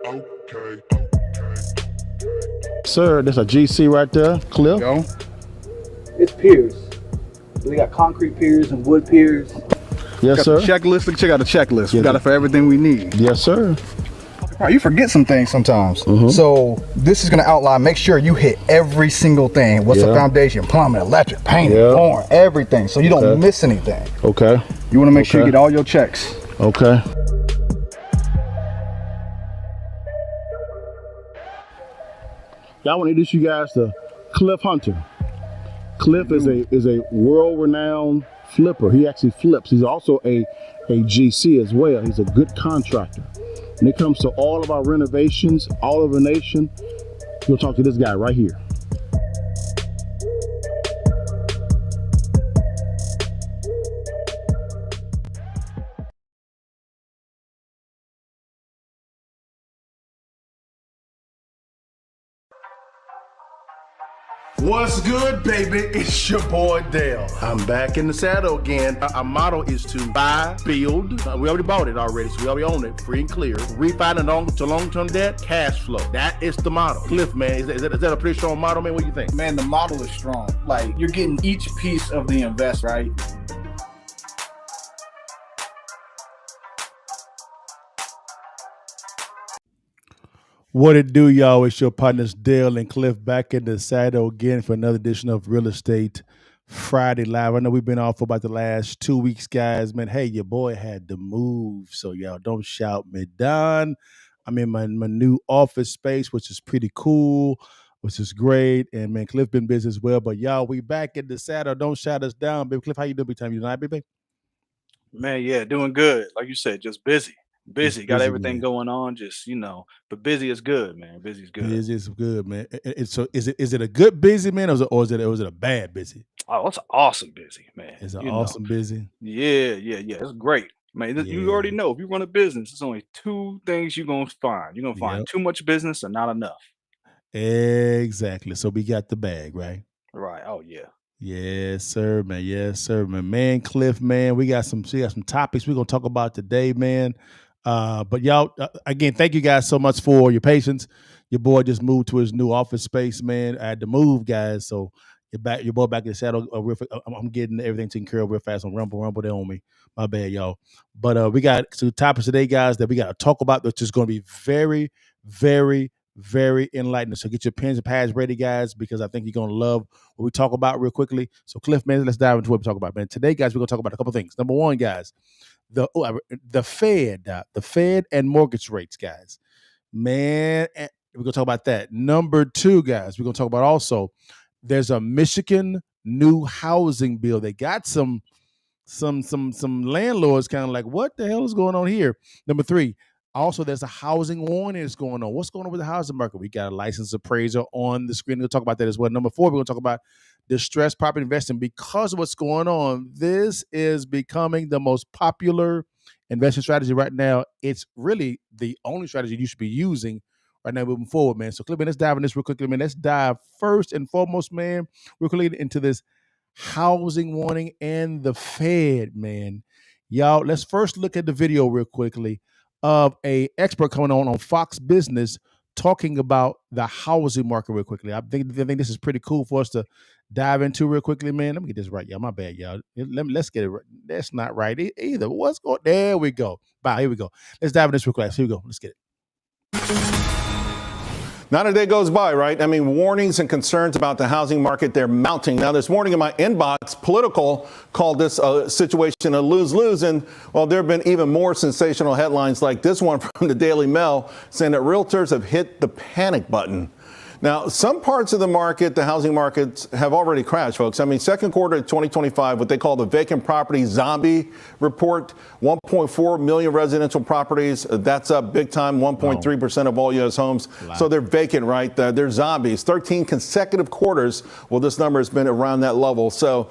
Okay. Sir, there's a GC right there, Cliff. Go. It's piers. We got concrete piers and wood piers. Yes, Got sir. the checklist. Check out the checklist. We Yes. got it for everything we need. Yes, sir. All right, you forget some things sometimes. Mm-hmm. So this is going to outline, make sure you hit every single thing. What's the Yeah. foundation, plumbing, electric, painting, Yeah. flooring, everything. So you don't Okay. miss anything. Okay. You want to make sure you Okay. get all your checks. Okay. I want to introduce you guys to Cliff Hunter. Cliff is a world-renowned flipper. He actually flips. He's also a GC as well. He's a good contractor. When it comes to all of our renovations all over the nation, you'll talk to this guy right here. What's good, baby? It's your boy Dale. I'm back in the saddle again. Our motto is to buy, build. We already bought it already, so we already own it, free and clear. Refinance to long-term debt, cash flow. That is the motto. Cliff, man, is that a pretty strong motto, man? What do you think? Man, the model is strong. Like, you're getting each piece of the invest, right? What it do, y'all? It's your partners Dale and Cliff back in the saddle again for another edition of Real Estate Friday Live. I know we've been off for about the last 2 weeks, guys. Man, hey, your boy had to move, so y'all don't shout me down. I'm in my new office space, which is pretty cool, which is great. And man, Cliff been busy as well. But y'all, we back in the saddle. Don't shout us down, baby. Cliff, how you doing? Big time, you tonight, baby? Man, yeah, doing good. Like you said, just busy. Busy. Got busy, everything man. going on, just, but busy is good, man. Busy is good. Busy is good, man. So is it a good busy, man, or is it a bad busy? Oh, it's awesome busy, man. It's an You know. awesome busy. Yeah. It's great. Man, you already know if you run a business, there's only two things you're gonna find. You're gonna find Yep. too much business or not enough. Exactly. So we got the bag, right? Right. Oh yeah. Yes, sir, man. Yes, sir, man. Man, Cliff, man, we got some topics we're gonna talk about today, man. But y'all, again, thank you guys so much for your patience. Your boy just moved to his new office space, man. I had to move, guys. So your boy back in the saddle. I'm getting everything taken care of real fast on Rumble. They on me. My bad, y'all. But we got some topics today, guys, that we got to talk about, which is going to be very, very, very enlightening. So get your pens and pads ready, guys, because I think you're going to love what we talk about real quickly. So Cliff, man, let's dive into what we talk about, man. Today, guys, we're going to talk about a couple things. Number one, guys, the Fed and mortgage rates, guys. Man, we're going to talk about that. Number two, guys, we're going to talk about also there's a Michigan new housing bill. They got some landlords kind of like, what the hell is going on here? Number three, also there's a housing warning that's going on. What's going on with the housing market? We got a licensed appraiser on the screen. We'll talk about that as well. Number four, we're going to talk about distressed property investing. Because of what's going on, this is becoming the most popular investment strategy right now. It's really the only strategy you should be using right now moving forward, man. So, Cliff, man, let's dive in this real quickly, man. Let's dive first and foremost, man, real quickly into this housing warning and the Fed, man. Y'all, let's first look at the video real quickly of a expert coming on Fox Business talking about the housing market real quickly. I think this is pretty cool for us to dive into real quickly, man. Let me get this right, y'all. My bad, y'all. Let's get it right. That's not right either. What's going? There we go. Bye. Here we go. Let's dive in this real quick. Here we go. Let's get it. Not a day goes by, right? I mean, warnings and concerns about the housing market, they're mounting. Now, this morning in my inbox, Political called this situation a lose-lose. And, well, there have been even more sensational headlines like this one from the Daily Mail saying that realtors have hit the panic button. Now, some parts of the market, the housing markets, have already crashed, folks. I mean, second quarter of 2025, what they call the vacant property zombie report, 1.4 million residential properties. That's up big time, 1.3% of all U.S. homes. Wow. So they're vacant, right? They're zombies. 13 consecutive quarters. Well, this number has been around that level. So,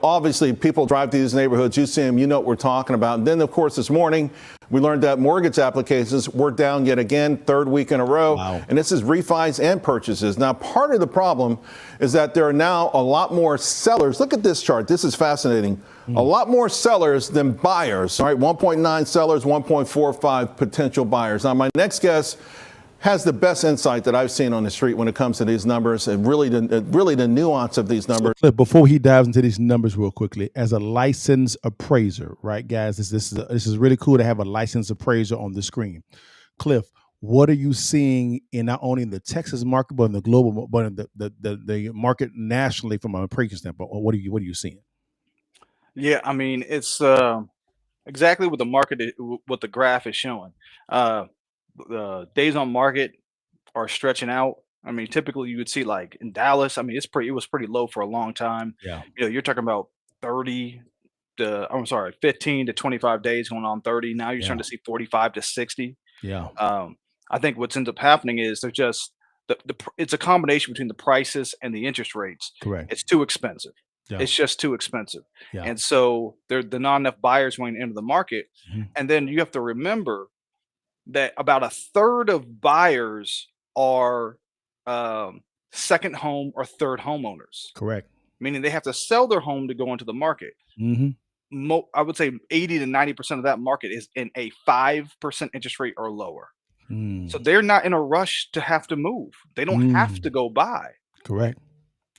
obviously, people drive through these neighborhoods. You see them, you know what we're talking about. And then, of course, this morning, We learned that mortgage applications were down yet again, third week in a row. Wow. And this is refis and purchases. Now, part of the problem is that there are now a lot more sellers. Look at this chart. This is fascinating. A lot more sellers than buyers. All right, 1.9 sellers, 1.45 potential buyers. Now, my next guest has the best insight that I've seen on the street when it comes to these numbers and really the nuance of these numbers. Cliff, before he dives into these numbers real quickly, as a licensed appraiser, right, guys, this is really cool to have a licensed appraiser on the screen. Cliff, what are you seeing in not only in the Texas market but in the global, but in the market nationally from an appraisal standpoint? What are you seeing? Yeah, I mean, it's exactly what the market, what the graph is showing. The days on market are stretching out. I mean, typically you would see like in Dallas. I mean, it was pretty low for a long time. Yeah, You're talking about 30 I'm sorry, 15 to 25 days going on 30. Now you're yeah, starting to see 45 to 60. yeah, I think what's ends up happening is they're just it's a combination between the prices and the interest rates. correct. It's too expensive. Yeah, It's just too expensive. yeah, And so there the not enough buyers going into the market. mhm, And then you have to remember that about a third of buyers are um, second home or third homeowners, correct. meaning they have to sell their home to go into the market. Hmm. I would say 80 to 90% of that market is in a 5% interest rate or lower. So Mm, they're not in a rush to have to move. They don't have mm, to go buy. correct,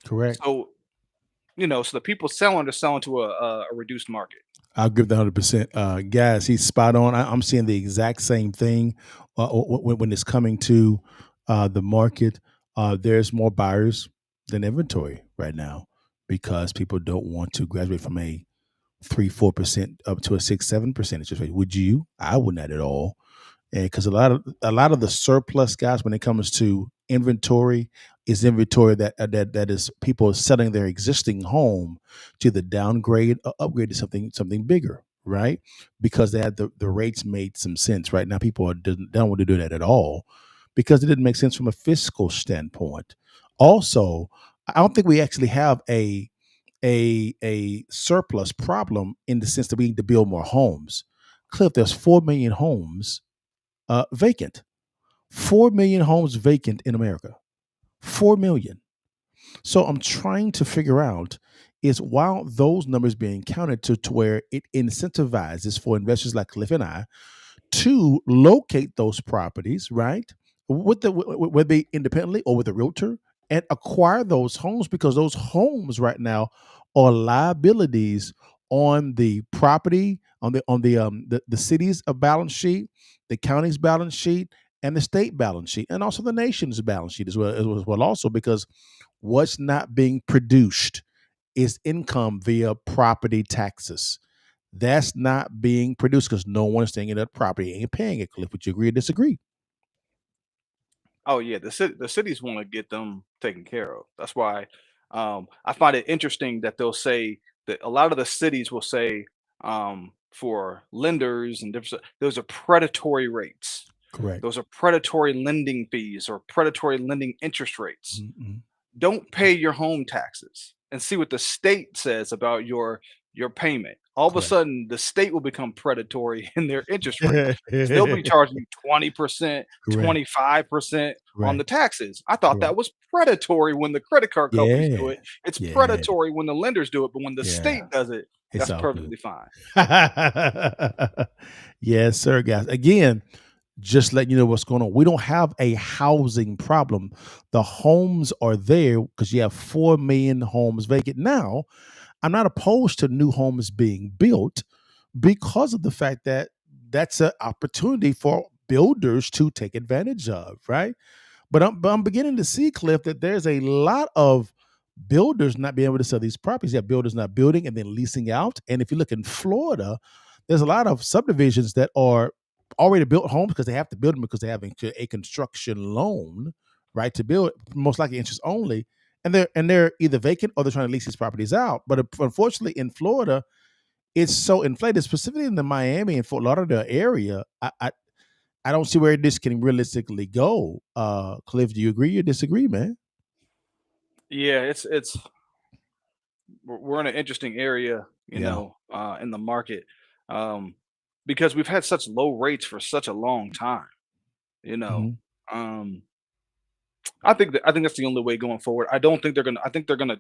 correct. So, so the people selling are selling to a reduced market. I'll give that 100%. Guys, he's spot on. I'm seeing the exact same thing when it's coming to the market. There's more buyers than inventory right now because people don't want to graduate from a 3-4% up to a 6-7% interest rate. Would you? I would not at all. And because a lot of the surplus, guys, when it comes to inventory, is inventory that is people selling their existing home to the downgrade or upgrade to something bigger, right? Because they had the rates made some sense. Right now, people don't want to do that at all because it didn't make sense from a fiscal standpoint. Also, I don't think we actually have a surplus problem in the sense that we need to build more homes. Cliff, there's 4 million homes vacant. 4 million homes vacant in America. 4 million. So I'm trying to figure out is while those numbers being counted to where it incentivizes for investors like Cliff and I to locate those properties, right? Whether they independently or with a realtor and acquire those homes because those homes right now are liabilities on the property, on the city's balance sheet, the county's balance sheet, and the state balance sheet, and also the nation's balance sheet as well also because what's not being produced is income via property taxes. That's not being produced because no one is staying in that property ain't paying it. Cliff, would you agree or disagree? Oh yeah, the cities want to get them taken care of. That's why I find it interesting that they'll say that a lot of the cities will say for lenders and different those are predatory rates. Correct. Those are predatory lending fees or predatory lending interest rates. Mhm. Don't pay your home taxes and see what the state says about your payment. All of a Correct. sudden, the state will become predatory in their interest rate Correct. because they'll be charging you 20%, 25% on the Correct. taxes. I thought that Correct. was predatory when the credit card companies do Yeah. it. It's Yeah. predatory when the lenders do it, but when the Yeah. state does it, It's that's all good. perfectly fine. Yes, sir, guys. Again, just letting you know what's going on. We don't have a housing problem. The homes are there because you have 4 million homes vacant. Now, I'm not opposed to new homes being built because of the fact that that's an opportunity for builders to take advantage of, right? But I'm beginning to see, Cliff, that there's a lot of builders not being able to sell these properties. You have builders not building and then leasing out. And if you look in Florida, there's a lot of subdivisions that are already built homes because they have to build them because they have a construction loan, right, to build, most likely interest only. And they're either vacant or they're trying to lease these properties out. But unfortunately, in Florida, it's so inflated, specifically in the Miami and Fort Lauderdale area. I don't see where this can realistically go. Cliff, do you agree or disagree, man? Yeah, it's we're in an interesting area, Yeah. in the market. Um, because we've had such low rates for such a long time. You know, Mhm. um, I think that's the only way going forward. I don't think they're gonna. I think they're gonna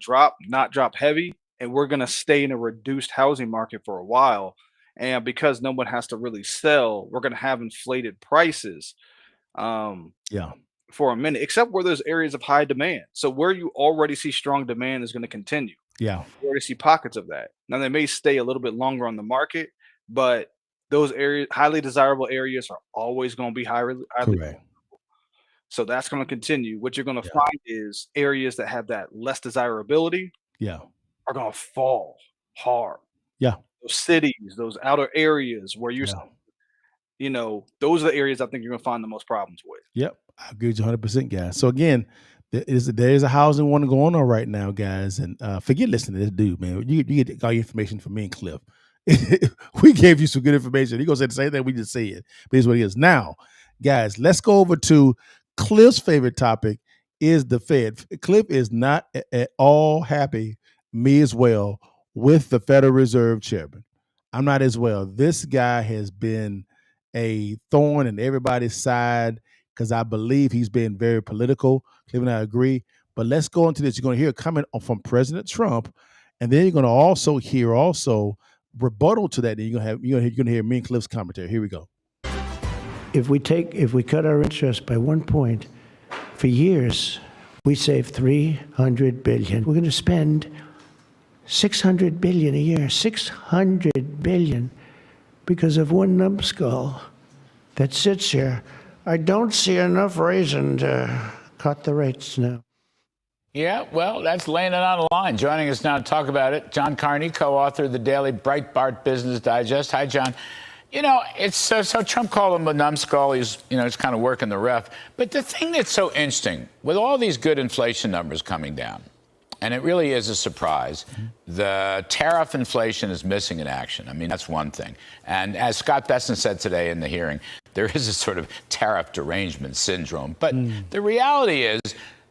not drop heavy, and we're gonna stay in a reduced housing market for a while. And because no one has to really sell, we're gonna have inflated prices. Um, Yeah. for a minute, except where there's areas of high demand. So where you already see strong demand is going to continue. Yeah. You already see pockets of that. Now they may stay a little bit longer on the market, but those areas, highly desirable areas, are always going to be highly. Correct. So that's going to continue. What you're going to Yeah. find is areas that have that less desirability Yeah. are going to fall hard. Yeah. Those cities, those outer areas where Yeah. those are the areas I think you're going to find the most problems with. Yep, I agree with you 100%, guys. So again, there is a housing one going on right now, guys, and forget listening to this dude, man. You get all your information from me and Cliff. We gave you some good information. He gonna say the same thing we just said, but here's what it is. Now, guys, let's go over to Cliff's favorite topic is the Fed. Cliff is not at all happy, me as well, with the Federal Reserve Chairman. I'm not as well. This guy has been a thorn in everybody's side because I believe he's been very political. Cleveland, I agree. But let's go into this. You're going to hear a comment from President Trump, and then you're going to also hear rebuttal to that. And you're going to hear me and Cliff's commentary. Here we go. If we cut our interest by 1 point for years, we save $300 billion. We're going to spend $600 billion a year, $600 billion, because of one numbskull that sits here. I don't see enough reason to cut the rates now. Yeah, well, that's laying it on the line. Joining us now to talk about it, John Carney, co-author of the daily Breitbart Business Digest. Hi, John. It's so Trump called him a numbskull. He's kind of working the ref. But the thing that's so interesting, with all these good inflation numbers coming down, and it really is a surprise, the tariff inflation is missing in action. I mean, that's one thing. And as Scott Besson said today in the hearing, there is a sort of tariff derangement syndrome. But the reality is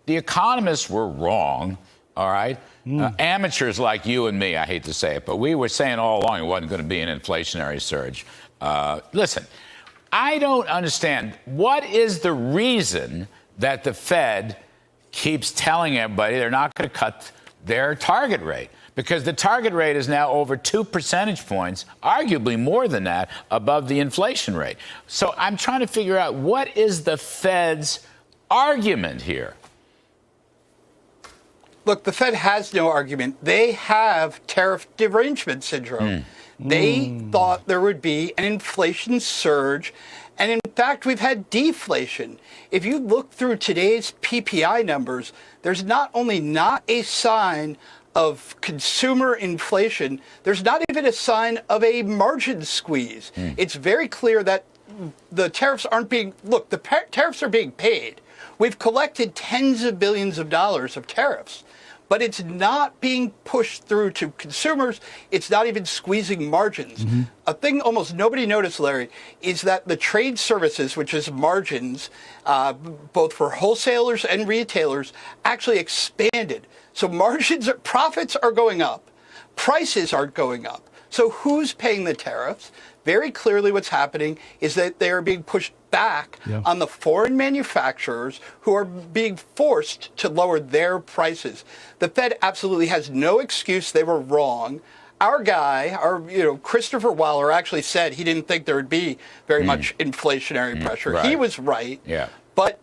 the economists were wrong, all right? Amateurs like you and me, I hate to say it, but we were saying all along it wasn't going to be an inflationary surge. Listen, I don't understand. What is the reason that the Fed keeps telling everybody they're not going to cut their target rate? Because the target rate is now over 2 percentage points, arguably more than that, above the inflation rate. So I'm trying to figure out what is the Fed's argument here? Look, the Fed has no argument. They have tariff derangement syndrome. They thought there would be an inflation surge. And in fact, we've had deflation. If you look through today's PPI numbers, there's not only not a sign of consumer inflation, there's not even a sign of a margin squeeze. It's very clear that the tariffs aren't being, look, the tariffs are being paid. We've collected tens of billions of dollars of tariffs, but it's not being pushed through to consumers. It's not even squeezing margins. A thing almost nobody noticed, Larry, is that the trade services, which is margins, both for wholesalers and retailers, actually expanded. So profits are going up. Prices aren't going up. So who's paying the tariffs? Very clearly what's happening is that they are being pushed back on the foreign manufacturers who are being forced to lower their prices. The Fed absolutely has no excuse. They were wrong. Our guy, Christopher Waller actually said he didn't think there would be very much inflationary pressure. Right. He was right. Yeah. But,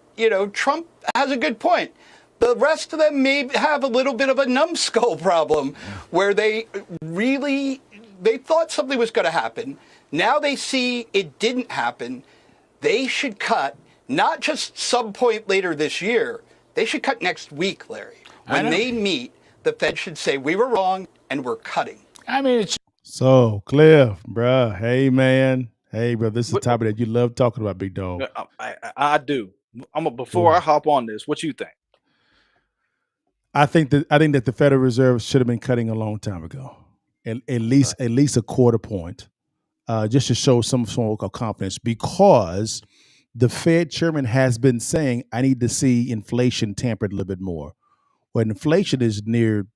Trump has a good point. The rest of them may have a little bit of a numbskull problem where they thought something was going to happen. Now they see it didn't happen. They should cut, not just some point later this year. They should cut next week, Larry. When they meet, the Fed should say, we were wrong and we're cutting. I mean, it's So, Cliff, bruh, hey, man. Hey, bro, this is the topic that you love talking about, big dog. I do. Before I hop on this, what you think? I think that the Federal Reserve should have been cutting a long time ago, at least a quarter point, just to show some form of confidence. Because the Fed chairman has been saying, "I need to see inflation tampered a little bit more." When inflation is near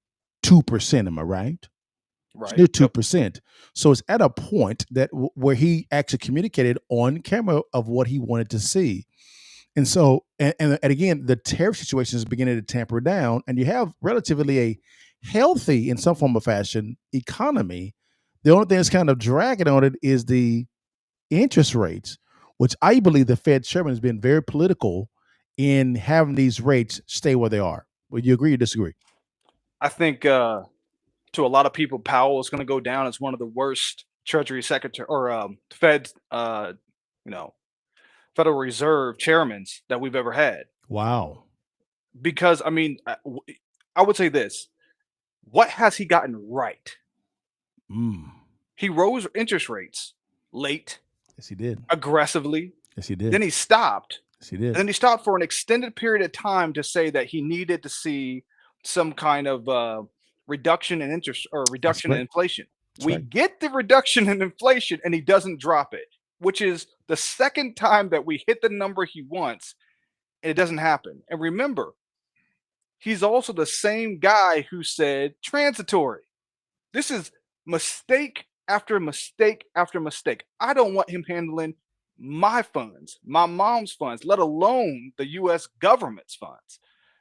2%, am I right? Right. near Yep. 2%. So it's at a point that where he actually communicated on camera of what he wanted to see. And so, and again, the tariff situation is beginning to tamper down, and you have relatively a healthy, in some form of fashion, economy. The only thing that's kind of dragging on it is the interest rates, which I believe the Fed chairman has been very political in having these rates stay where they are. Would you agree or disagree? I think to a lot of people, Powell is going to go down as one of the worst Treasury Secretary or Fed, you know, Federal Reserve chairmans that we've ever had. Wow. Because I mean, I would say this: what has he gotten right? Mm. He rose interest rates late, Yes, he did. aggressively. Yes, he did. Then he stopped. Yes, he And did. then he stopped for an extended period of time to say that he needed to see some kind of reduction in interest or That's reduction in right. inflation. That's We right. get the reduction in inflation and he doesn't drop it, which is the second time that we hit the number he wants and it doesn't happen. And remember, he's also the same guy who said transitory. This is mistake after mistake after mistake. I don't want him handling my funds, my mom's funds, let alone the US government's funds.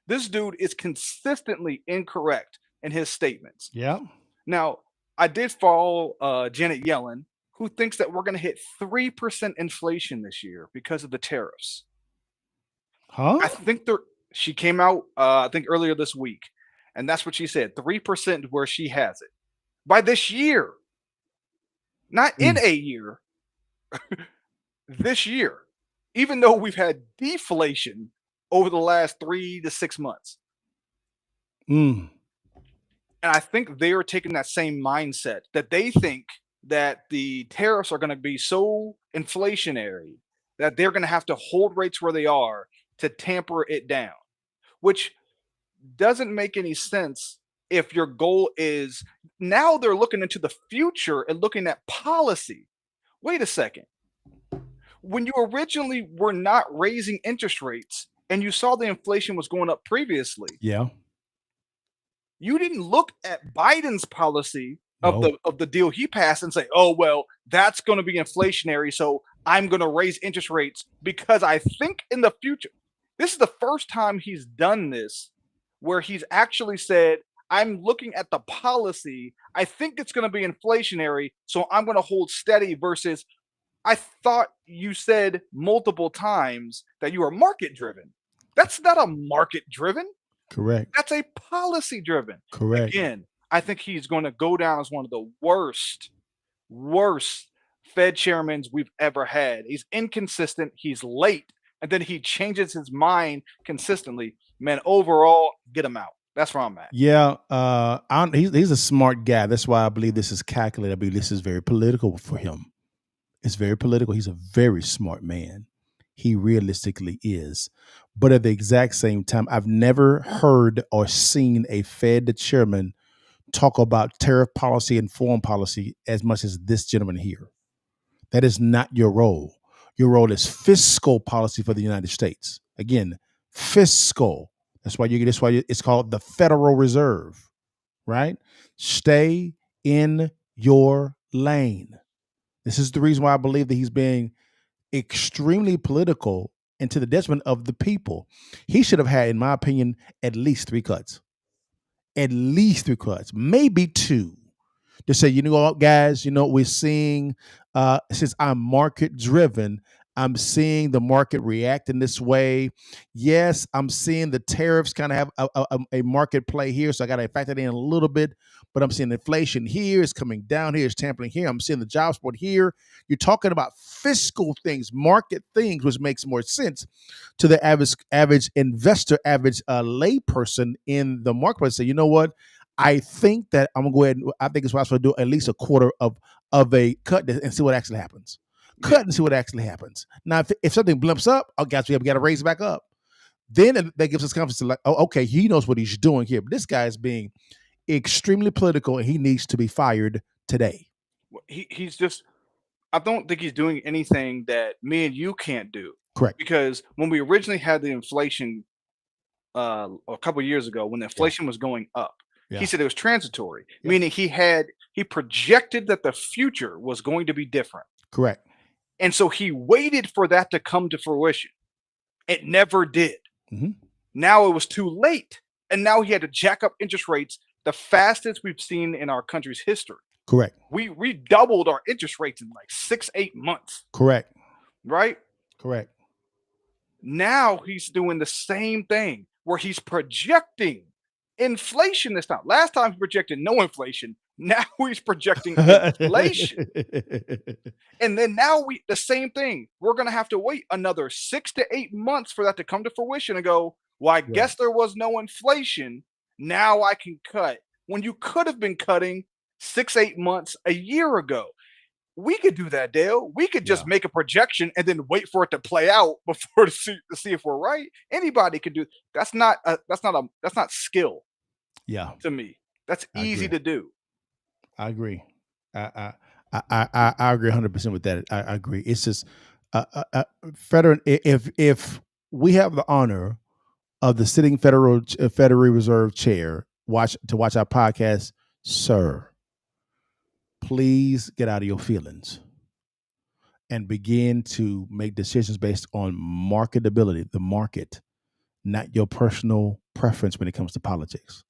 This dude is consistently incorrect in his statements. Yeah. Now, I did follow Janet Yellen, who thinks that we're going to hit 3% inflation this year because of the tariffs. Huh? I think she came out, I think earlier this week, and that's what she said 3% where she has it by this year, not in a year, this year, even though we've had deflation over the last 3 to 6 months. Mm. And I think they are taking that same mindset that they think that the tariffs are going to be so inflationary that they're going to have to hold rates where they are to tamper it down, which doesn't make any sense if your goal is now they're looking into the future and looking at policy. Wait a second. When you originally were not raising interest rates and you saw the inflation was going up previously, Yeah. you didn't look at Biden's policy of No. the deal he passed and say, "Oh, well, that's going to be inflationary, so I'm going to raise interest rates because I think in the future." This is the first time he's done this where he's actually said, "I'm looking at the policy. I think it's going to be inflationary, so I'm going to hold steady," versus I thought you said multiple times that you are market driven. That's not a market driven. Correct. That's a policy driven. Correct. Again, I think he's going to go down as one of the worst Fed chairmen we've ever had. He's inconsistent. He's late. And then he changes his mind consistently. Man, overall, get him out. That's where I'm at. Yeah. He's a smart guy. That's why I believe this is calculated. I believe this is very political for him. It's very political. He's a very smart man. He realistically is. But at the exact same time, I've never heard or seen a Fed chairman talk about tariff policy and foreign policy as much as this gentleman here. That is not your role. Your role is fiscal policy for the United States. Again, fiscal. That's why it's called the Federal Reserve, right? Stay in your lane. This is the reason why I believe that he's being extremely political and to the detriment of the people. He should have had, in my opinion, at least 3 cuts. At least 3 cuts, maybe 2. To say, you know what, guys, we're seeing, since I'm market driven, I'm seeing the market react in this way. Yes, I'm seeing the tariffs kind of have a market play here, so I got to factor that in a little bit. But I'm seeing inflation here is coming down here, is tampering here. I'm seeing the job support here. You're talking about fiscal things, market things, which makes more sense to the average investor, average layperson in the marketplace. Say, you know what? I think that I'm gonna go ahead and I think it's possible to do at least a quarter of a cut and see what actually happens. Cut and see what actually happens. Now, if something blimps up, oh, guys, we got to raise it back up. Then that gives us confidence to like, oh, okay, he knows what he's doing here. But this guy is being extremely political, and he needs to be fired today. He's just. I don't think he's doing anything that me and you can't do. Correct. Because when we originally had the inflation a couple of years ago, when the inflation was going up, he said it was transitory, meaning he had He projected that the future was going to be different. Correct. And so he waited for that to come to fruition. It never did. Mm-hmm. Now it was too late. And now he had to jack up interest rates the fastest we've seen in our country's history. Correct. We doubled our interest rates in like 6-8 months. Correct. Right? Correct. Now he's doing the same thing where he's projecting inflation this time. Last time he projected no inflation. Now he's projecting inflation. And then now the same thing. We're going to have to wait another 6 to 8 months for that to come to fruition and go, well, I guess there was no inflation. Now I can cut. When you could have been cutting 6-8 months a year ago. We could do that, Dale. We could just make a projection and then wait for it to play out before to see if we're right. Anybody can do. That's not skill. Yeah. To me, that's easy to do. I agree. I agree 100% with that. I agree. It's just federal. If we have the honor of the sitting Federal Reserve Chair to watch our podcast, sir, please get out of your feelings and begin to make decisions based on marketability, the market, not your personal preference when it comes to politics.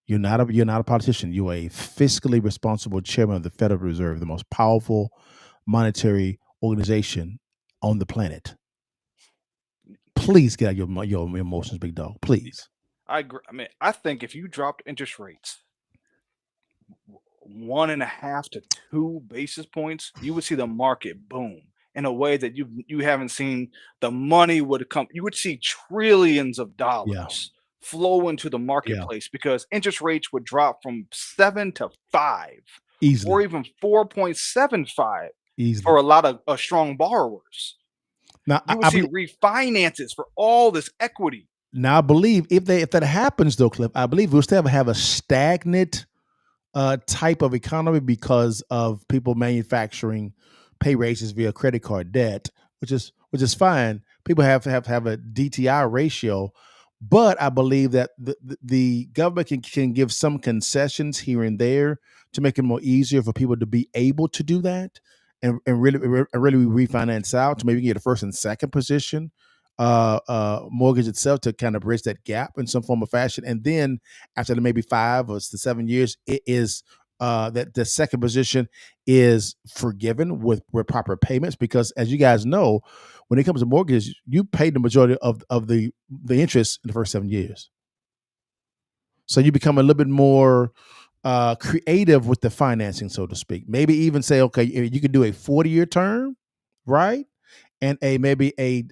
You're not a politician. You're a fiscally responsible chairman of the Federal Reserve, the most powerful monetary organization on the planet. Please get out of your emotions, big dog. Please. I agree. I mean, I think if you dropped interest rates 1.5 to 2 basis points, you would see the market boom in a way that you haven't seen. The money would come. You would see trillions of dollars flow into the marketplace because interest rates would drop from 7 to 5 easily, or even 4.75 easily for a lot of strong borrowers. Now you would see refinances for all this equity. Now I believe if that happens though, Cliff, I believe we'll still have a stagnant type of economy because of people manufacturing pay raises via credit card debt, which is fine. People have to have a DTI ratio, but I believe that the government can give some concessions here and there to make it more easier for people to be able to do that and really refinance out to maybe get a first and second position mortgage itself to kind of bridge that gap in some form or fashion. And then after maybe 5 or 7 years, it is that the second position is forgiven with proper payments, because as you guys know, when it comes to mortgages, you pay the majority of the interest in the first 7 years. So you become a little bit more creative with the financing, so to speak. Maybe even say, okay, you can do a 40-year term, right? And maybe a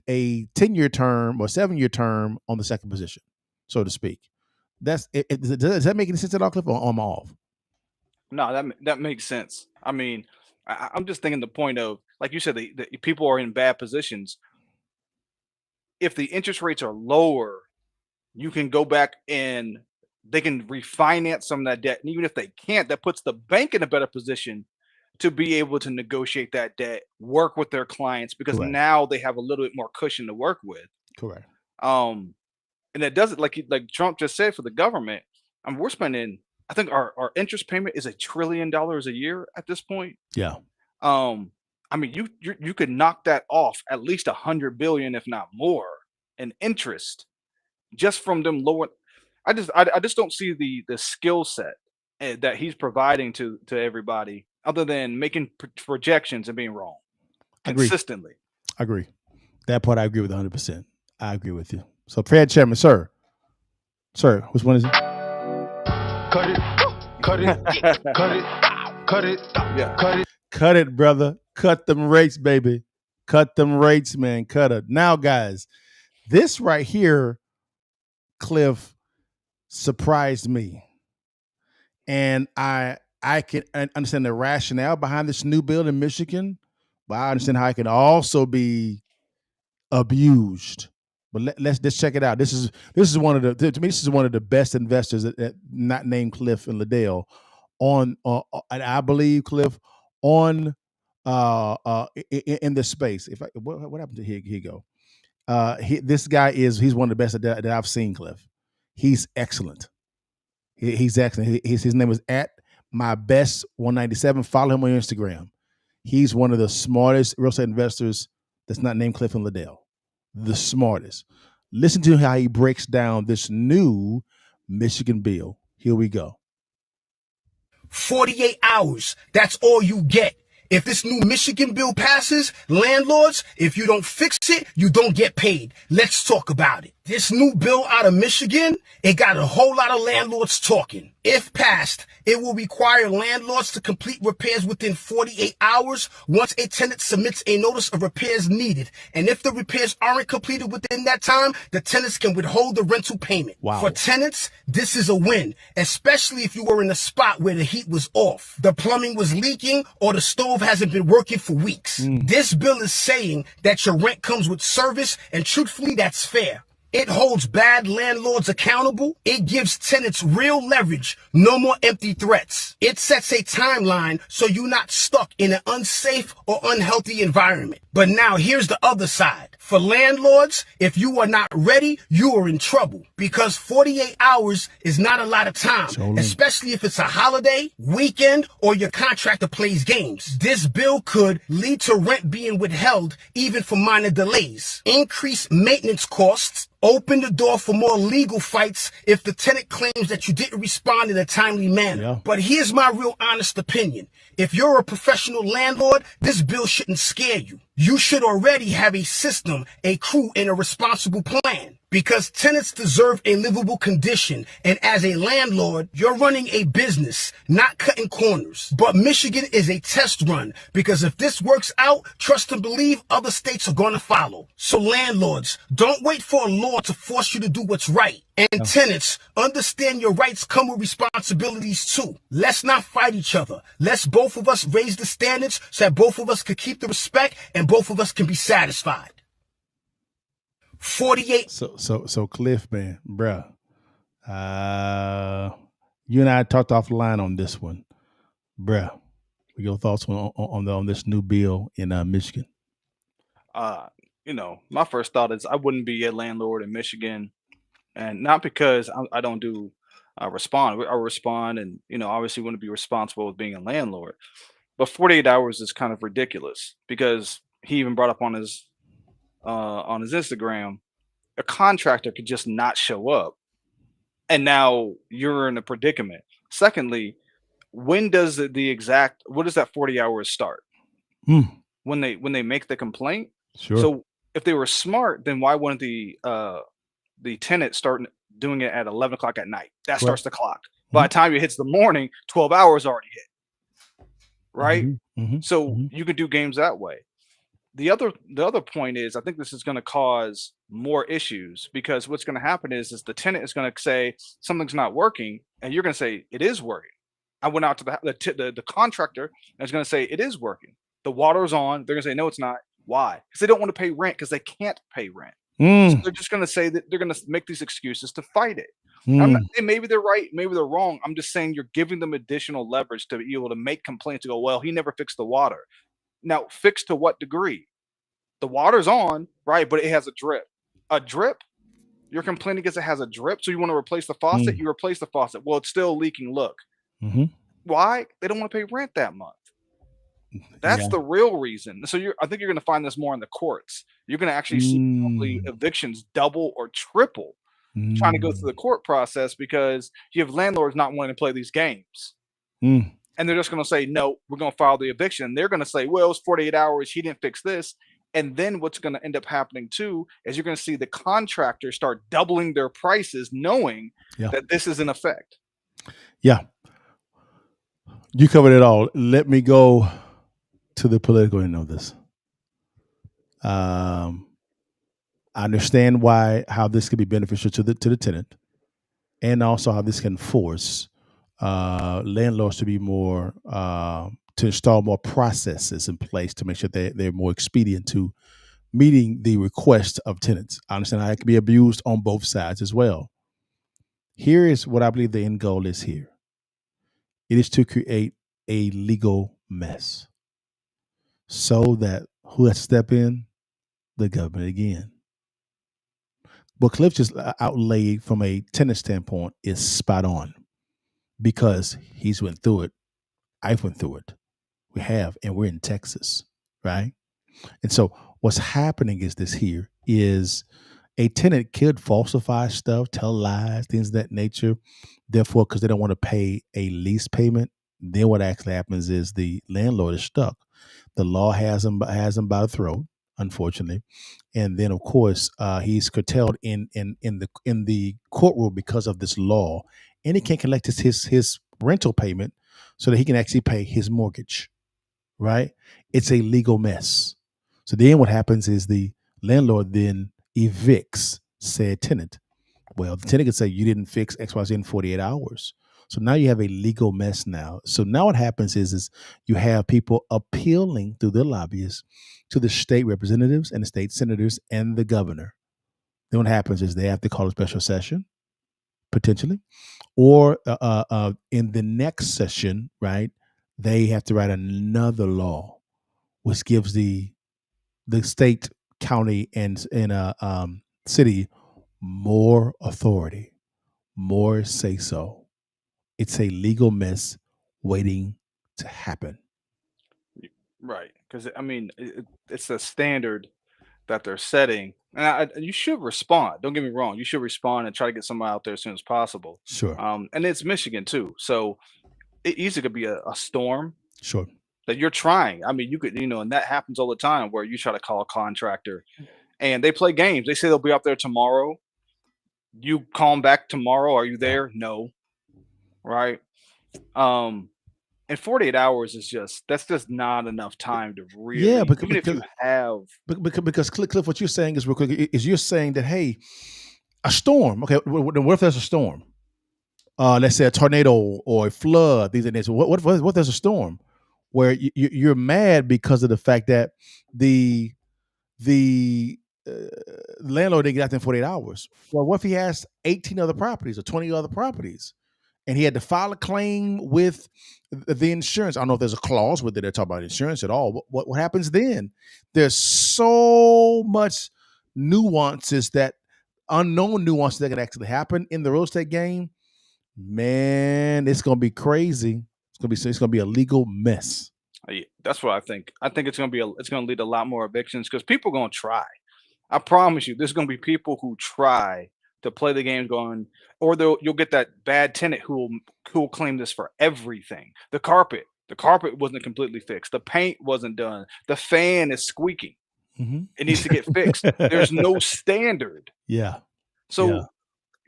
10-year term or 7-year term on the second position, so to speak. Does that make any sense at all, Cliff, or am I off? No, that makes sense. I mean, I'm just thinking the point of, like you said, the people are in bad positions. If the interest rates are lower, you can go back and they can refinance some of that debt. And even if they can't, that puts the bank in a better position to be able to negotiate that debt, work with their clients, because now they have a little bit more cushion to work with. Correct. And it doesn't, like Trump just said, for the government. I mean, we're spending, I think our interest payment is $1 trillion a year at this point. Yeah. I mean, you could knock that off at least 100 billion, if not more, in interest just from them lower. I just don't see the skill set that he's providing to everybody, other than making projections and being wrong consistently. I agree. That part I agree with 100%. I agree with you. So, Fed Chairman, sir, which one is it? Cut it, cut it, cut it, cut it, cut it. Cut it, brother. Cut them rates, baby. Cut them rates, man. Cut it. Now, guys, this right here, Cliff, surprised me. And I can understand the rationale behind this new bill in Michigan, but I understand how it can also be abused. But let's check it out. This is one of the, to me, this is one of the best investors that not named Cliff and Liddell on, and I believe Cliff on in this space. What happened to here you go. This guy he's one of the best that I've seen, Cliff. He's excellent. He's excellent. His name is my best 197. Follow him on Instagram. He's one of the smartest real estate investors that's not named Cliff and Liddell. The smartest. Listen to how he breaks down this new Michigan bill. Here we go. 48 hours. That's all you get. If this new Michigan bill passes, landlords, if you don't fix it, you don't get paid. Let's talk about it. This new bill out of Michigan, it got a whole lot of landlords talking. If passed, it will require landlords to complete repairs within 48 hours once a tenant submits a notice of repairs needed. And if the repairs aren't completed within that time, the tenants can withhold the rental payment. Wow. For tenants, this is a win, especially if you were in a spot where the heat was off, the plumbing was leaking, or the stove hasn't been working for weeks. This bill is saying that your rent comes with service, and truthfully, that's fair. It holds bad landlords accountable. It gives tenants real leverage. No more empty threats. It sets a timeline so you're not stuck in an unsafe or unhealthy environment. But now here's the other side. For landlords, if you are not ready, you are in trouble, because 48 hours is not a lot of time, especially if it's a holiday, weekend, or your contractor plays games. This bill could lead to rent being withheld even for minor delays, increase maintenance costs, open the door for more legal fights if the tenant claims that you didn't respond in a timely manner. Yeah. But here's my real honest opinion. If you're a professional landlord, this bill shouldn't scare you. You should already have a system, a crew, and a responsible plan, because tenants deserve a livable condition. And as a landlord, you're running a business, not cutting corners. But Michigan is a test run, because if this works out, trust and believe other states are going to follow. So landlords, don't wait for a law to force you to do what's right. And tenants, understand your rights come with responsibilities too. Let's not fight each other. Let's both of us raise the standards so that both of us can keep the respect and both of us can be satisfied. 48. So Cliff, man, bruh, you and I talked offline on this one, bruh. What your thoughts on this new bill in Michigan? My first thought is I wouldn't be a landlord in Michigan, and not because I don't do respond. I respond, and obviously want to be responsible with being a landlord. But 48 hours is kind of ridiculous, because he even brought up on his Instagram, a contractor could just not show up, and now you're in a predicament. Secondly, when does what does that 40 hours start? When they make the complaint? Sure. So if they were smart, then why wouldn't the tenant start doing it at 11 o'clock at night? That starts the clock. By the time it hits the morning, 12 hours already hit. Right? So you could do games that way. The other point is, I think this is going to cause more issues, because what's going to happen is the tenant is going to say something's not working, and you're going to say it is working. I went out to the contractor, and is going to say it is working. The water's on. They're going to say no, it's not. Why? Because they don't want to pay rent, because they can't pay rent. So they're just going to say that they're going to make these excuses to fight it. And maybe they're right, maybe they're wrong. I'm just saying you're giving them additional leverage to be able to make complaints to go, well, he never fixed the water. Now, fixed to what degree? The water's on, right? But it has a drip. A drip? You're complaining because it has a drip, so you want to replace the faucet? You replace the faucet. Well, it's still leaking. Look. Why? They don't want to pay rent that month. That's the real reason. So I think you're going to find this more in the courts. You're going to actually see probably evictions double or triple trying to go through the court process, because you have landlords not wanting to play these games. And they're just going to say, no, we're going to file the eviction. They're going to say, well, it's 48 hours. He didn't fix this. And then what's going to end up happening too is you're going to see the contractors start doubling their prices, knowing that this is in effect. Yeah. You covered it all. Let me go to the political end of this. I understand how this could be beneficial to the tenant, and also how this can force landlords to be more to install more processes in place to make sure they're more expedient to meeting the request of tenants. I understand how it can be abused on both sides as well. Here is what I believe the end goal is here. It is to create a legal mess so that who has to step in? The government again. What Cliff just outlaid from a tenant standpoint is spot on, because he's went through it I went through it. We have, and we're in Texas, right? And so what's happening is this here is a tenant could falsify stuff, tell lies, things of that nature. Therefore, because they don't want to pay a lease payment, then what actually happens is the landlord is stuck. The law has him by the throat, unfortunately, and then of course he's curtailed in the courtroom because of this law, and he can't collect his rental payment so that he can actually pay his mortgage. Right? It's a legal mess. So then what happens is the landlord then evicts said tenant. Well, the tenant could say you didn't fix XYZ in 48 hours. So now you have a legal mess now. So now what happens is you have people appealing through their lobbyists to the state representatives and the state senators and the governor. Then what happens is they have to call a special session, potentially, or in the next session, right, they have to write another law, which gives the state, county, and city more authority, more say so. It's a legal mess waiting to happen. Right. Because, I mean, it's a standard that they're setting. And you should respond. Don't get me wrong. You should respond and try to get somebody out there as soon as possible. Sure. And it's Michigan, too. So it easily could be a storm Sure. that you're trying. I mean, you could, and that happens all the time where you try to call a contractor and they play games. They say they'll be out there tomorrow. You call them back tomorrow. Are you there? No. Right. And 48 hours is that's just not enough time to really, Yeah, even if you have. because Cliff, what you're saying is real quick is you're saying that, hey, a storm. Okay, what if there's a storm? Let's say a tornado or a flood. These and this. What if there's a storm where you're mad because of the fact that the landlord didn't get out there in 48 hours? Well, what if he has 18 other properties or 20 other properties, and he had to file a claim with the insurance? I don't know if there's a clause with it that talk about insurance at all. What happens then? There's so much nuances, that unknown nuances that can actually happen in the real estate game. Man, it's gonna be crazy. It's gonna be a legal mess. Yeah, that's what I think. I think it's gonna lead to a lot more evictions because people are gonna try. I promise you, there's gonna be people who try to play the game going, or you'll get that bad tenant who'll claim this for everything. The carpet wasn't completely fixed. The paint wasn't done. The fan is squeaking. Mm-hmm. It needs to get fixed. There's no standard. Yeah. So,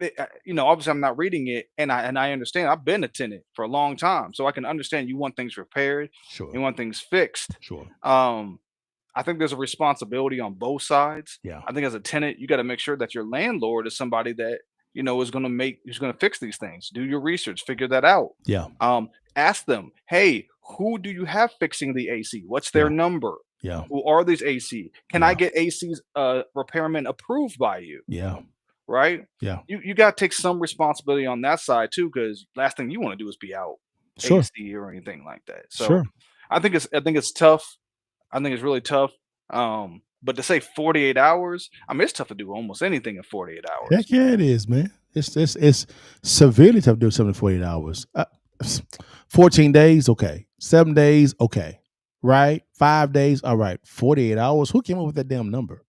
obviously I'm not reading it, and I understand. I've been a tenant for a long time, so I can understand you want things repaired, Sure. you want things fixed. Sure. I think there's a responsibility on both sides. Yeah. I think as a tenant, you got to make sure that your landlord is somebody that is going to fix these things. Do your research, figure that out. Yeah. Ask them, hey, who do you have fixing the AC? What's their number? Yeah. Who are these AC? Can I get AC's repairman approved by you? Yeah. Right? Yeah. You got to take some responsibility on that side too, because last thing you want to do is be out Sure. AC or anything like that. So Sure. I think it's tough. I think it's really tough. But to say 48 hours, I mean, it's tough to do almost anything in 48 hours. Heck yeah, it is, man. It's severely tough to do something in 48 hours. 14 days, okay. 7 days, okay. Right? 5 days, all right. 48 hours. Who came up with that damn number?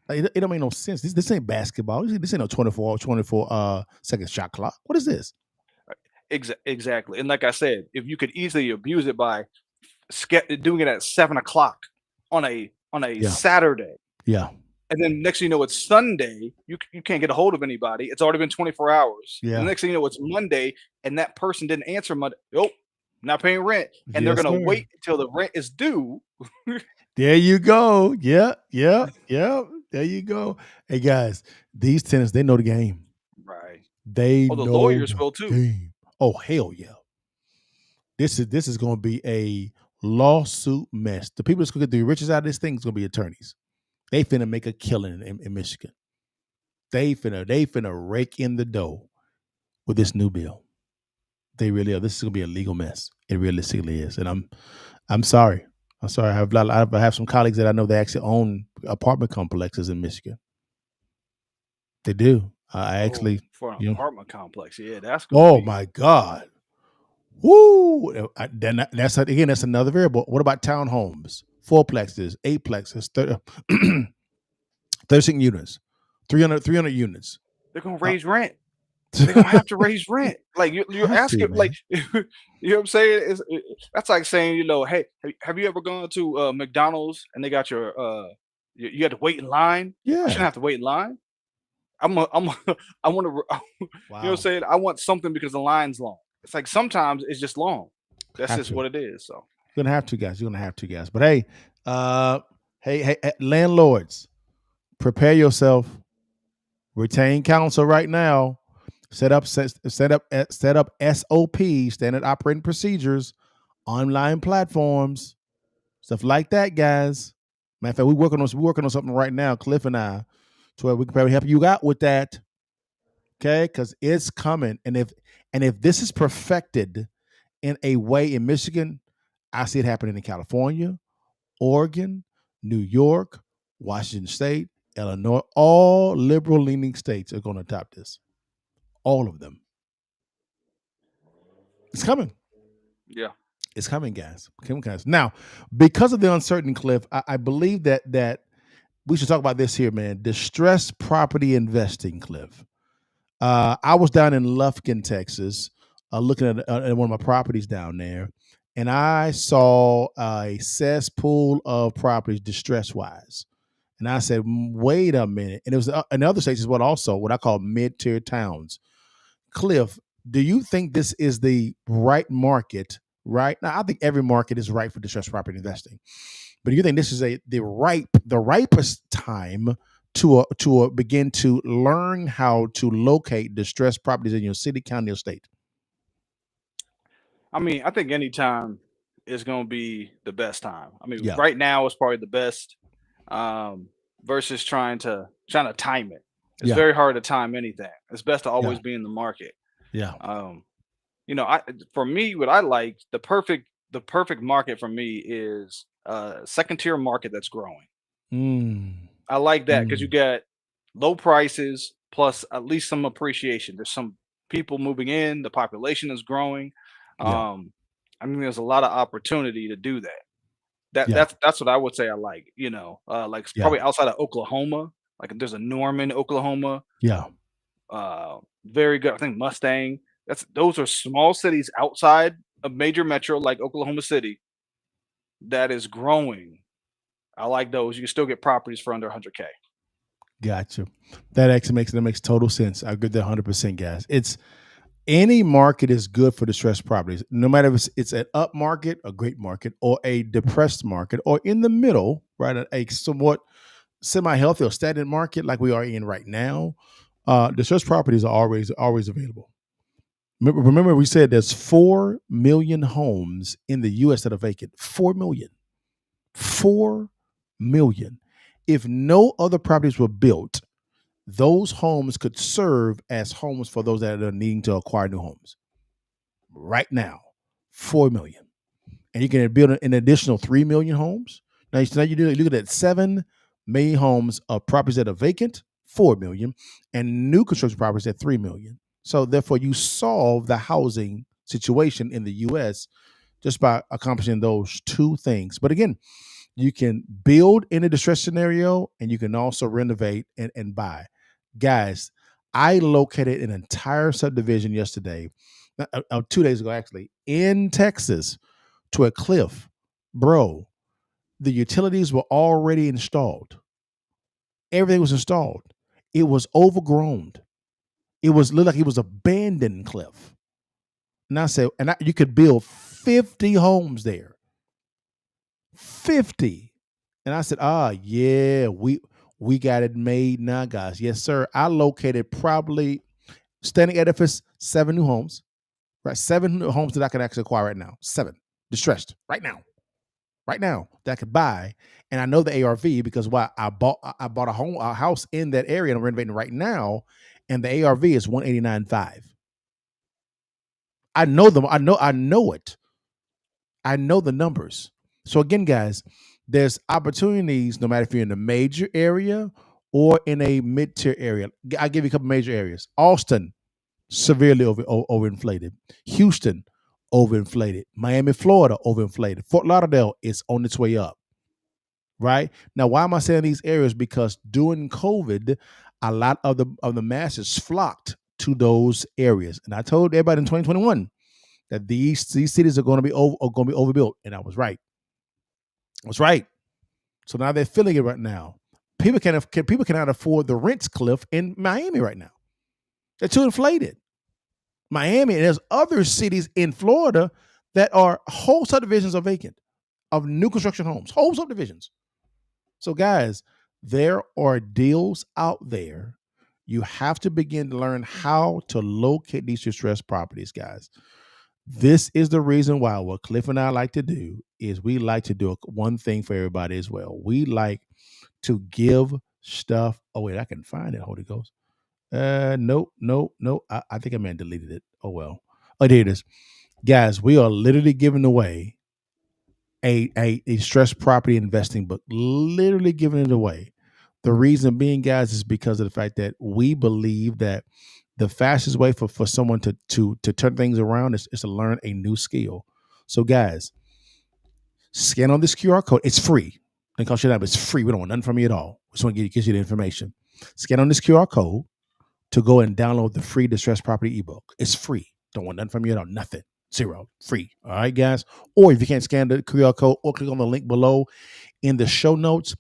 Like, it don't make no sense. This ain't basketball. This ain't no 24 second shot clock. What is this? Exactly. And like I said, if you could easily abuse it by doing it at 7:00 on a Saturday. Yeah. And then next thing you know, it's Sunday. You can't get a hold of anybody. It's already been 24 hours. Yeah. And the next thing you know, it's Monday, and that person didn't answer Monday. Nope, not paying rent. And they're gonna wait until the rent is due. There you go. Yeah. There you go. Hey guys, these tenants, they know the game. Right. They the know lawyers the will too. game. Oh hell yeah. This is going to be a lawsuit mess. The people that's going to get the riches out of this thing is going to be attorneys. They finna make a killing in Michigan. They finna rake in the dough with this new bill. They really are. This is going to be a legal mess. It realistically is. And I'm sorry. I'm sorry. I have some colleagues that I know they actually own apartment complexes in Michigan. They do. I actually for an apartment complex. Yeah, that's. Oh my God. Woo! Then that's another variable. What about townhomes, fourplexes, eightplexes, 36 units, 300 units? They're gonna raise rent. They're gonna have to raise rent. Like you're Have to, asking, man. like you know what I'm saying? That's like saying, hey, have you ever gone to McDonald's and they got your you had to wait in line? I Yeah. shouldn't have to wait in line. I want to, you know what I'm Wow. saying? I want something because the line's long. It's like sometimes it's just long. That's Have just to. what it is. So You're gonna have to, guys. You're gonna have to, guys. But hey, hey, landlords, prepare yourself. Retain counsel right now. Set up SOP, standard operating procedures, online platforms, stuff like that, guys. Matter of fact, we're working on something right now, Cliff and I, to where we can probably help you out with that. Okay, because it's coming. And if this is perfected in a way in Michigan, I see it happening in California, Oregon, New York, Washington State, Illinois. All liberal leaning states are going to adopt this. All of them. It's coming. yeah. It's coming, guys. Now, because of the uncertain, Cliff, I believe that we should talk about this here, man. Distressed property investing, Cliff. I was down in Lufkin, Texas, looking at one of my properties down there, and I saw a cesspool of properties distress-wise. And I said, wait a minute. And it was in other states as well, also what I call mid-tier towns. Cliff, do you think this is the right market? Right now, I think every market is right for distressed property investing, but do you think this is the ripest time to begin to learn how to locate distressed properties in your city, county, or state? I mean, I think anytime is gonna be the best time. I mean, Yeah, right now is probably the best versus trying to time it. It's yeah, very hard to time anything. It's best to yeah, always be in the market. yeah. Um, I for me, what I like the perfect market for me is a second tier market that's growing. Mm, I like that because you mm, get low prices plus at least some appreciation. There's some people moving in, the population is growing. yeah, Um, I mean, there's a lot of opportunity to do that. That yeah, that's what I would say I like. yeah, Probably outside of Oklahoma. Like there's a Norman, Oklahoma. yeah, Very good. I think Mustang. Those are small cities outside a major metro like Oklahoma City that is growing. I like those. You can still get properties for under 100K. gotcha. That actually makes total sense. I agree with that 100%, guys. It's any market is good for distressed properties, no matter if it's an up market, a great market, or a depressed market, or in the middle, right? A somewhat semi-healthy or stagnant market like we are in right now. Distressed properties are always available. Remember, we said there's 4 million homes in the U.S. that are vacant. 4 million. 4 million. If no other properties were built, those homes could serve as homes for those that are needing to acquire new homes. Right now, 4 million. And you can build an additional 3 million homes. Now you look at that 7 million homes of properties that are vacant, 4 million, and new construction properties at 3 million. So therefore, you solve the housing situation in the U.S. just by accomplishing those two things. But again, you can build in a distress scenario, and you can also renovate and buy. Guys, I located an entire subdivision yesterday, 2 days ago actually, in Texas to a cliff. Bro, the utilities were already installed. Everything was installed. It was overgrown. It looked like it was abandoned cliff. And I said, you could build 50 homes there. 50. And I said, yeah, we got it made now, guys. Yes, sir. I located probably standing edifice, 7 new homes, right? 7 new homes that I can actually acquire right now. 7 distressed right now that I could buy. And I know the ARV because why? I bought a house in that area and I'm renovating right now. And the ARV is 189.5. I know them. I know it. I know the numbers. So again, guys, there's opportunities no matter if you're in a major area or in a mid-tier area. I'll give you a couple major areas. Austin, severely overinflated. Houston, overinflated. Miami, Florida, overinflated. Fort Lauderdale is on its way up. Right now, why am I saying these areas? Because during COVID, a lot of the masses flocked to those areas, and I told everybody in 2021 that these cities are going to be overbuilt, and I was right. I was right. So now they're feeling it right now. People cannot afford the rents, Cliff, in Miami right now. They're too inflated. Miami, and there's other cities in Florida that are whole subdivisions are vacant of new construction homes, whole subdivisions. So, guys, there are deals out there. You have to begin to learn how to locate these distressed properties, guys. This is the reason why what Cliff and I like to do is we like to do one thing for everybody as well. We like to give stuff. Oh, wait, I can find it, Holy Ghost. Nope. I think I may have deleted it. Oh, well. Oh, there it is. Guys, we are literally giving away a stressed property investing book, literally giving it away. The reason being, guys, is because of the fact that we believe that the fastest way for someone to turn things around is to learn a new skill. So, guys, scan on this QR code. It's free. Don't cost you that, but it's free. We don't want nothing from you at all. We just want to get you the information. Scan on this QR code to go and download the free distressed property ebook. It's free. Don't want nothing from you at all. Nothing. Zero. Free. All right, guys. Or if you can't scan the QR code, or click on the link below in the show notes,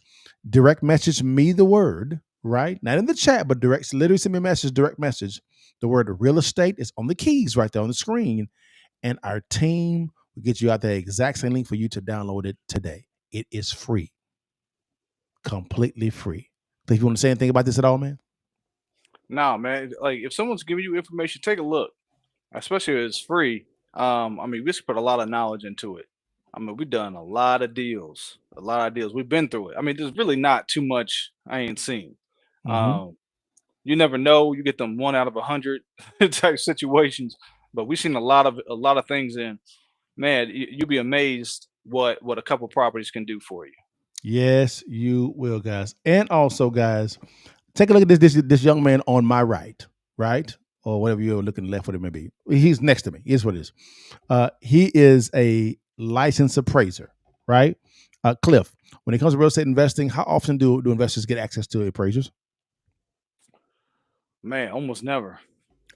direct message me the word, right? Not in the chat, but literally send me a message, direct message. The word real estate is on the keys right there on the screen. And our team will get you out the exact same link for you to download it today. It is free. Completely free. Think you want to say anything about this at all, man? No, man. Like, if someone's giving you information, take a look. Especially if it's free. I mean, we just put a lot of knowledge into it. I mean, we've done a lot of deals. We've been through it. I mean, there's really not too much I ain't seen. Um, you never know. You get them 1 out of 100 type situations. But we've seen a lot of things, and man, you'd be amazed what a couple properties can do for you. Yes, you will, guys. And also, guys, take a look at this young man on my right, or whatever you're looking left for him maybe. He's next to me. Here's what it is. He is a licensed appraiser, right? Cliff, when it comes to real estate investing, how often do investors get access to appraisers? Man, almost never.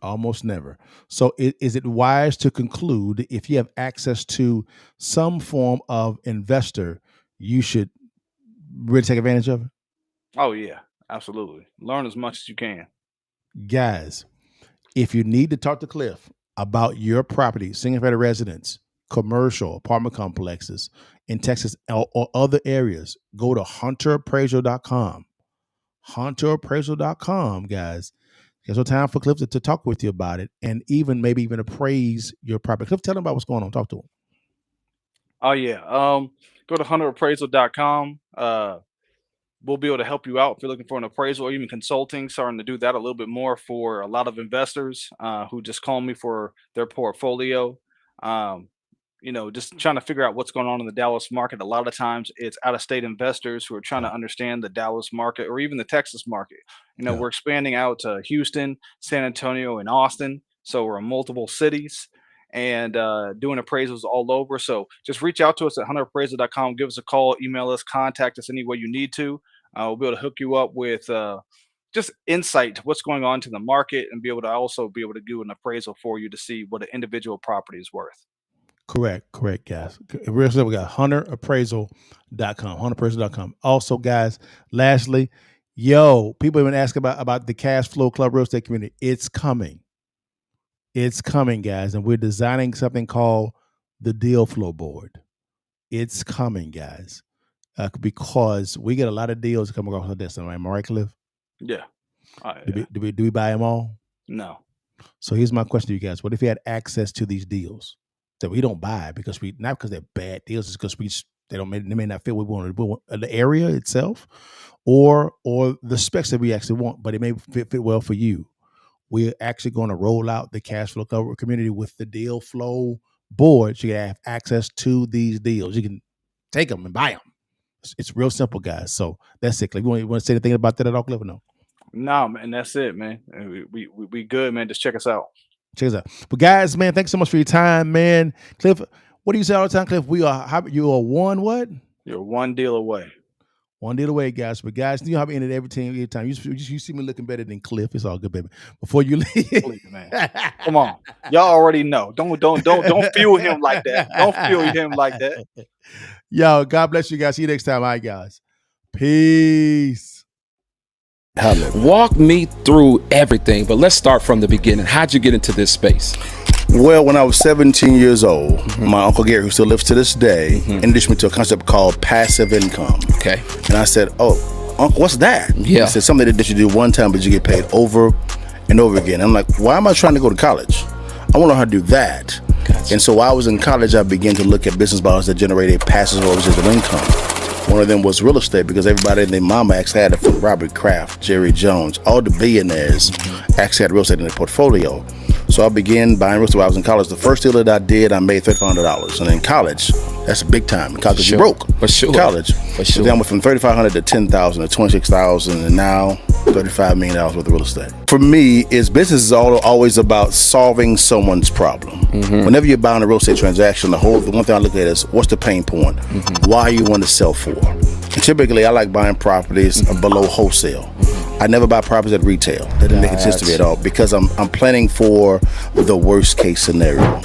Almost never. So is it wise to conclude if you have access to some form of investor, you should really take advantage of it? Oh yeah, absolutely. Learn as much as you can. Guys, if you need to talk to Cliff about your property, single-family residence, commercial apartment complexes in Texas or other areas, go to hunterappraisal.com. Hunterappraisal.com, guys. There's no time for Cliff to talk with you about it, and maybe even appraise your property. Cliff, tell him about what's going on. Talk to him. Oh yeah. Go to hunterappraisal.com. We'll be able to help you out if you're looking for an appraisal or even consulting. Starting to do that a little bit more for a lot of investors who just call me for their portfolio. Um, just trying to figure out what's going on in the Dallas market. A lot of times it's out of state investors who are trying to understand the Dallas market or even the Texas market. We're expanding out to Houston, San Antonio, and Austin. So we're in multiple cities and doing appraisals all over. So just reach out to us at hunterappraisal.com. Give us a call, email us, contact us any way you need to. We'll be able to hook you up with just insight to what's going on to the market and be able to do an appraisal for you to see what an individual property is worth. Correct, guys. Real estate, we got hunterappraisal.com, hunterappraisal.com. Also, guys, lastly, people have been asking about the Cash Flow Club real estate community. It's coming. It's coming, guys, and we're designing something called the Deal Flow Board. It's coming, guys, because we get a lot of deals coming across our desk. Am I right, Cliff? Yeah. Do we buy them all? No. So here's my question to you guys: what if you had access to these deals that we don't buy not because they're bad deals, it's because they may not fit what we want the area itself, or the specs that we actually want, but it may fit well for you. We're actually going to roll out the Cash Flow Club community with the Deal Flow Board. So you have access to these deals. You can take them and buy them. It's real simple, guys. So that's it. Cliff, you want to say anything about that at all, Cliff, or no? No, man, that's it, man. We good, man. Just check us out. Check us out. But guys, man, thanks so much for your time, man. Cliff, what do you say all the time, Cliff? You are one what? You're one deal away. One deal away, guys. But guys, you know how I ended every time. You see me looking better than Cliff. It's all good, baby. Before you leave, Please, man. Come on, y'all already know. Don't fuel him like that. Don't fuel him like that. Yo, God bless you guys. See you next time. All right, guys. Peace. Walk me through everything, but let's start from the beginning. How'd you get into this space? Well, when I was 17 years old, my Uncle Gary, who still lives to this day, introduced me to a concept called passive income. Okay. And I said, oh, Uncle, what's that? Yeah. He said, something that you do one time, but you get paid over and over again. I'm like, why am I trying to go to college? I want to know how to do that. Gotcha. And so while I was in college, I began to look at business models that generated passive or residual income. One of them was real estate, because everybody and their mama actually had it, from Robert Kraft, Jerry Jones, all the billionaires actually had real estate in their portfolio. So I began buying real estate while I was in college. The first deal that I did, I made $3,500. And in college, that's a big time. In college, you broke. For sure. College. For sure. Then I went from $3,500 to $10,000 to $26,000, and now $35 million worth of real estate. For me, business is always about solving someone's problem. Whenever you're buying a real estate transaction, the one thing I look at is, what's the pain point? Why you want to sell for? And typically, I like buying properties below wholesale. I never buy properties at retail. That didn't make sense to me at all, because I'm planning for the worst case scenario.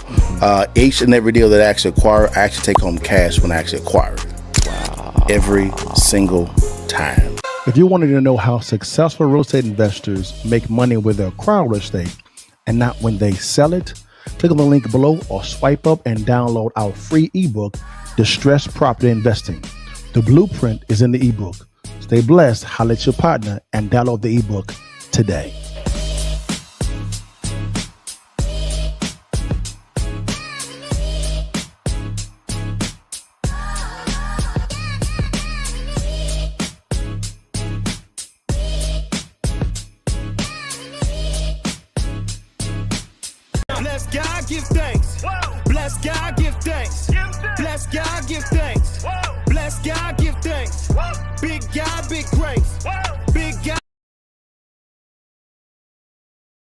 Each and every deal that I actually acquire, I actually take home cash when I actually acquire it. Wow. Every single time. If you wanted to know how successful real estate investors make money with their acquired real estate and not when they sell it, click on the link below or swipe up and download our free ebook, Distressed Property Investing. The blueprint is in the ebook. Stay blessed, holla at your partner, and download the ebook today. Bless God, give thanks. Bless God, give thanks. Bless God, give thanks. Bless God, give thanks. Big God, big grace.